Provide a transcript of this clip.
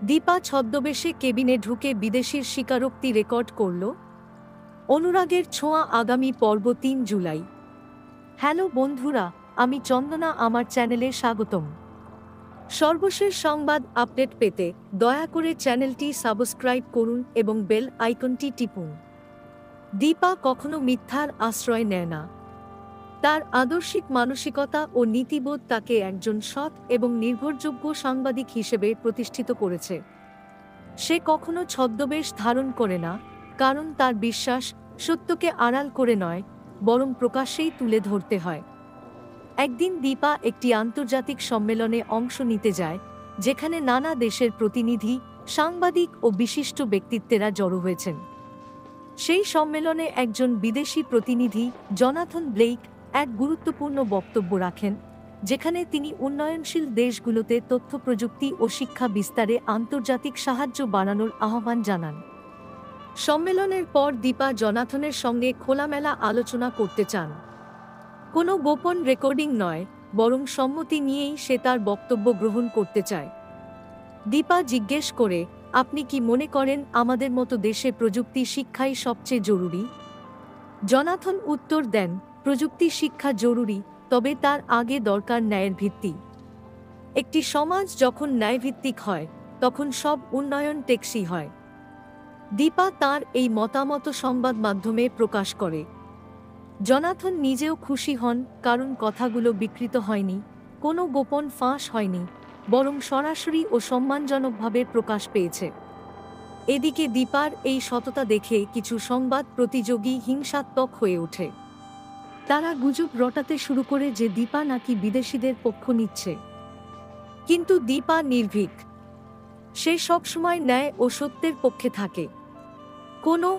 দীপা ছদ্মবেশে কেবিনে ঢুকে বিদেশির স্বীকারোক্তি রেকর্ড করল। অনুরাগের ছোঁয়া আগামী পর্ব ৩ জুলাই। হ্যালো বন্ধুরা, আমি চন্দনা, আমার চ্যানেলে স্বাগতম। সর্বশেষ সংবাদ আপডেট পেতে দয়া করে চ্যানেলটি সাবস্ক্রাইব করুন এবং বেল আইকনটি টিপুন। দীপা কখনো মিথ্যার আশ্রয় নেয় না। তার আদর্শিক মানসিকতা ও নীতিবোধ তাকে একজন সৎ এবং নির্ভরযোগ্য সাংবাদিক হিসেবে প্রতিষ্ঠিত করেছে। সে কখনো ছদ্মবেশ ধারণ করে না, কারণ তার বিশ্বাস সত্যকে আড়াল করে নয়, বরং প্রকাশ্যেই তুলে ধরতে হয়। একদিন দীপা একটি আন্তর্জাতিক সম্মেলনে অংশ নিতে যায়, যেখানে নানা দেশের প্রতিনিধি, সাংবাদিক ও বিশিষ্ট ব্যক্তিত্বেরা জড়ো হয়েছেন। সেই সম্মেলনে একজন বিদেশি প্রতিনিধি, জোনাথন ব্লেক, এক গুরুত্বপূর্ণ বক্তব্য রাখেন, যেখানে তিনি উন্নয়নশীল দেশগুলোতে তথ্যপ্রযুক্তি ও শিক্ষা বিস্তারে আন্তর্জাতিক সাহায্য বাড়ানোর আহ্বান জানান। সম্মেলনের পর দীপা জোনাথনের সঙ্গে খোলামেলা আলোচনা করতে চান। কোনো গোপন রেকর্ডিং নয়, বরং সম্মতি নিয়েই সে তার বক্তব্য গ্রহণ করতে চায়। দীপা জিজ্ঞেস করে, আপনি কি মনে করেন আমাদের মতো দেশে প্রযুক্তি শিক্ষাই সবচেয়ে জরুরি? জোনাথন উত্তর দেন, প্রযুক্তি শিক্ষা জরুরি, তবে তার আগে দরকার ন্যায়ের ভিত্তি। একটি সমাজ যখন ন্যায়ভিত্তিক হয়, তখন সব উন্নয়ন টেকসই হয়। দীপা তার এই মতামত সংবাদ মাধ্যমে প্রকাশ করে। জোনাথন নিজেও খুশি হন, কারণ কথাগুলো বিকৃত হয়নি, কোনো গোপন ফাঁস হয়নি, বরং সরাসরি ও সম্মানজনকভাবে প্রকাশ পেয়েছে। এদিকে দীপার এই সততা দেখে কিছু সংবাদ প্রতিযোগী হিংসাত্মক হয়ে ওঠে। তারা গুজব রটাতে শুরু করে যে দীপা নাকি বিদেশিদের পক্ষ নিচ্ছে। কিন্তু দীপা নির্ভীক। সে সবসময় ন্যায় ও সত্যের পক্ষে থাকে। কোনো